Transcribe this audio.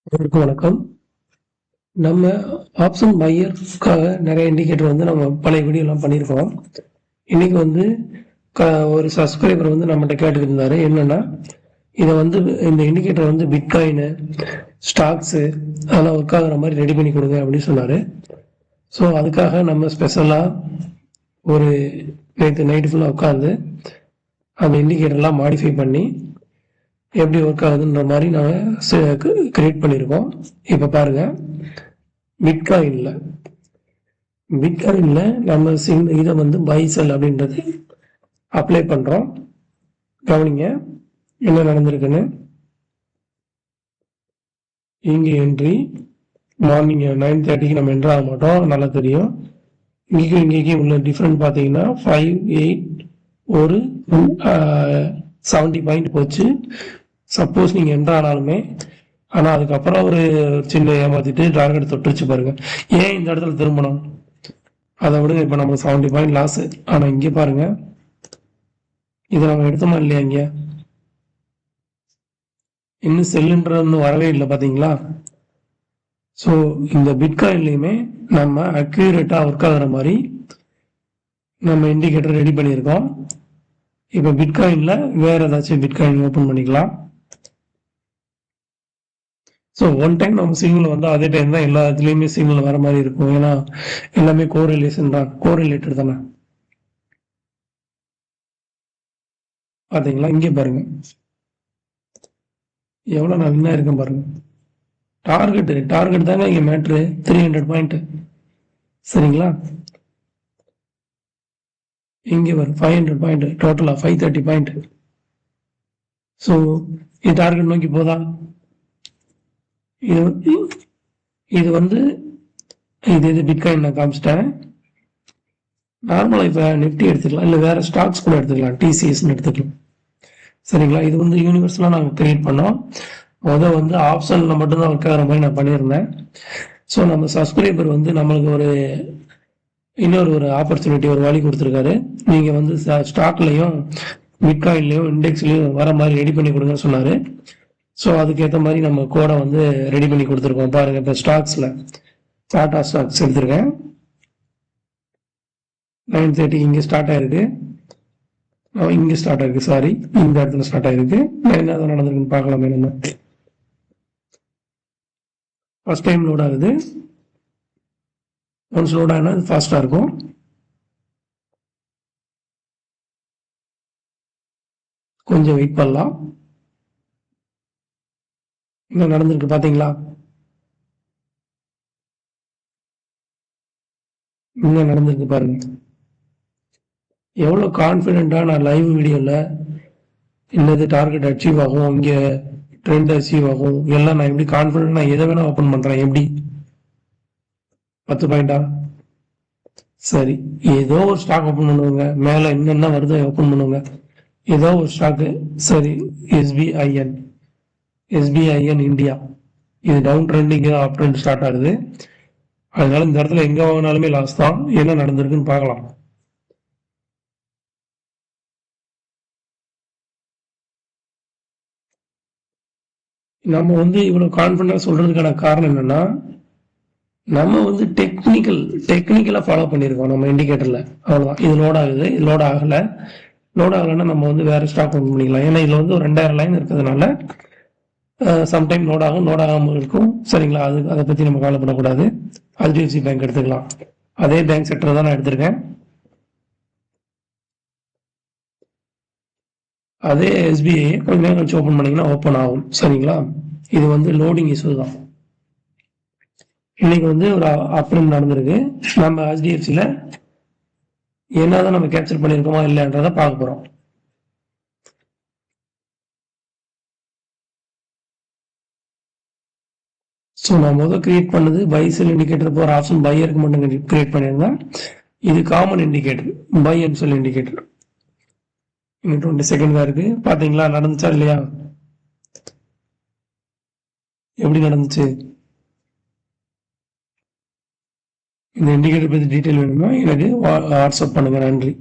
அனைவருக்கும் வணக்கம். நம்ம ஆப்ஷன் பையருக்காக நிறைய இண்டிகேட்டர் வந்து நம்ம பழைய வீடியோலாம் பண்ணியிருக்கோம். இன்னைக்கு வந்து ஒரு சப்ஸ்கிரைபர் வந்து நம்மகிட்ட கேட்டுக்கிட்டு இருந்தாரு. என்னன்னா, இதை வந்து இந்த இண்டிகேட்டர் வந்து பிட்காயின் ஸ்டாக்ஸு அதெல்லாம் ஒர்க் ஆகுற மாதிரி ரெடி பண்ணி கொடுங்க அப்படின்னு சொன்னார். ஸோ அதுக்காக நம்ம ஸ்பெஷலாக ஒரு நேற்று நைட்டு ஃபுல்லாக உட்காந்து அந்த இண்டிகேட்டர்லாம் மாடிஃபை பண்ணி எப்படி ஒர்க் ஆகுதுன்ற மாதிரி நாங்கள் கிரியேட் பண்ணியிருக்கோம். இப்போ பாருங்கள், பிட்காயினில் நம்ம இதை வந்து பை செல் அப்படின்றது அப்ளை பண்ணுறோம். கவனிங்க என்ன நடந்திருக்குன்னு. இங்கே என்ட்ரி மார்னிங் 9:30 நம்ம என்ட்ரு ஆக மாட்டோம், நல்லா தெரியும். இங்கேயும் உள்ள டிஃப்ரெண்ட் பார்த்தீங்கன்னா 5-8 ஒரு 70 பாயிண்ட் போச்சு. சப்போஸ் நீங்கள் என்ட்ரு ஆனாலுமே, ஆனால் அதுக்கப்புறம் ஒரு சின்ன ஏமாத்திட்டு டார்கெட் தொட்டுருச்சு பாருங்க. ஏன் இந்த இடத்துல திரும்பணும்? அதை விட இப்போ நம்ம 70 பாயிண்ட் லாஸு. ஆனால் இங்கே பாருங்க, இதை நம்ம எடுத்தோமா இல்லையா? இங்கே இன்னும் செல்லுன்றது வரவே இல்லை பார்த்தீங்களா? ஸோ இந்த பிட்காயின்லையுமே நம்ம அக்யூரேட்டாக ஒர்க் ஆகிற மாதிரி நம்ம இண்டிகேட்டர் ரெடி பண்ணியிருக்கோம். இப்போ பிட்காயினில் வேறு ஏதாச்சும் பிட்காயின் ஓப்பன் பண்ணிக்கலாம். ஸோ ஒன் டைம் நம்ம சிக்னல் வந்து அதே டைம் தான் எல்லா இதுலேயுமே சிக்னல் வர மாதிரி இருக்கும். ஏன்னா எல்லாமே கோரிலேஷன் தான், கோரிலேட்டட் தானே. பார்த்தீங்களா? இங்கே பாருங்க எவ்வளோ நான் வின்னா இருக்கேன் பாருங்க. டார்கெட் தாங்க இங்கே மேட்ரு. 300 பாயிண்ட். சரிங்களா? இங்கே வரும் 500 பாயிண்ட், டோட்டலாக 530 பாயிண்ட். ஸோ இது டார்கெட் நோக்கி போதா? இது வந்து இது பிட்காயின் நான் காமிச்சிட்டேன். நார்மலாக இப்போ நிஃப்டி எடுத்துக்கலாம், இல்லை வேறு ஸ்டாக்ஸ் கூட எடுத்துக்கலாம், டிசிஎஸ்ன்னு எடுத்துக்கலாம். சரிங்களா? இது வந்து யூனிவர்ஸ்லாம் நாங்கள் கிரியேட் பண்ணோம். வந்து ஆப்ஷனில் மட்டும்தான் ஒர்க் ஆகிற மாதிரி நான் பண்ணியிருந்தேன். ஸோ நம்ம சப்ஸ்கிரைபர் வந்து நம்மளுக்கு இன்னொரு ஆப்பர்ச்சுனிட்டி, ஒரு வழி கொடுத்துருக்காரு. நீங்கள் வந்து ஸ்டாக்லையும் பிட்காயின்லையும் இண்டெக்ஸ்லையும் வர மாதிரி ரெடி பண்ணி கொடுங்கன்னு சொன்னார். ஸோ அதுக்கேற்ற மாதிரி நம்ம கோடை வந்து ரெடி பண்ணி கொடுத்துருக்கோம். பாருங்கள், இப்போ ஸ்டாக்ஸில் டாடா ஸ்டாக்ஸ் எடுத்திருக்கேன். 9:30 இங்கே ஸ்டார்ட் ஆயிருக்கு. இங்கே ஸ்டார்ட் ஆயிருக்கு, சாரி, இந்த இடத்துல ஸ்டார்ட் ஆயிருக்கு. என்ன நடந்திருக்குன்னு பார்க்கலாமே. நம்ம ஃபர்ஸ்ட் டைம் லோட் ஆகுது. ஒன்ஸ் லோட் ஆகினா ஃபாஸ்ட்டாக இருக்கும். கொஞ்சம் வெயிட் பண்ணலாம். என்ன நடந்திருக்கு பார்த்தீங்களா? என்ன நடந்திருக்கு பாருங்க. எவ்வளோ கான்ஃபிடென்ட்டாக நான் லைவ் வீடியோவில் என்னது டார்கெட் அச்சீவ் ஆகும், இங்கே ட்ரெண்ட் அச்சீவ் ஆகும், எல்லாம் நான் எப்படி கான்ஃபிடென்ட், நான் எதை வேணால் ஓப்பன் பண்ணுறேன். எப்படி 10 பாயிண்டா? சரி, ஏதோ ஒரு ஸ்டாக் ஓப்பன் பண்ணுவாங்க, மேலே என்னென்ன வருதோ ஓப்பன் பண்ணுவாங்க, ஏதோ ஒரு ஸ்டாக்கு. சரி, எஸ்பிஐஎன் இந்தியா, இது down trending up trend start ஆகுது. அதனால இந்த இடத்துல எங்கே வாங்கினாலுமே லாஸ் தான். என்ன நடந்திருக்குன்னு பார்க்கலாம். நம்ம வந்து இவ்வளோ கான்ஃபிடண்டாக சொல்கிறதுக்கான காரணம் என்னென்னா, நம்ம வந்து டெக்னிக்கலாக ஃபாலோ பண்ணியிருக்கோம் நம்ம இண்டிகேட்டரில். அவ்வளோதான். இது லோட் ஆகுது, இது லோட் ஆகலைன்னா நம்ம வந்து வேறு ஸ்டாக் ஓப்பன் பண்ணிக்கலாம். ஏன்னா இதில் வந்து ஒரு 2000 லைன் இருக்கிறதுனால சம்டைம் லோட் ஆகாமல் இருக்கும். சரிங்களா? அதை பற்றி நம்ம கவலைப்படக்கூடாது. HDFC பேங்க் எடுத்துக்கலாம். அதே பேங்க் செக்டர் தான் நான் எடுத்திருக்கேன். அதே SBI கொஞ்ச நேரம் கழிச்சு ஓப்பன் பண்ணிங்கன்னா ஓப்பன் ஆகும். சரிங்களா? இது வந்து லோடிங் இஷ்யூ தான். இன்னைக்கு வந்து ஒரு அப்ரூவ் நடந்திருக்கு. நம்ம HDFCல என்னதான் நம்ம கேப்சர் பண்ணியிருக்கோமா இல்லைன்றதை பார்க்க போகிறோம். ஸோ நான் கிரியேட் பண்ணது பை செல் இண்டிகேட்டர் போகிற ஆப்ஷன் பையருக்கு மட்டும் கிரியேட் பண்ணியிருந்தேன். இது common indicator, buy and sell indicator. இன்னும் 20 செகண்ட் தான் இருக்கு. பார்த்தீங்களா நடந்துச்சா இல்லையா? எப்படி நடந்துச்சு? இந்த இண்டிகேட்டர் பற்றி டீட்டெயில் வேணும்னா எனக்கு வாட்ஸ்அப் பண்ணுங்க. நன்றி.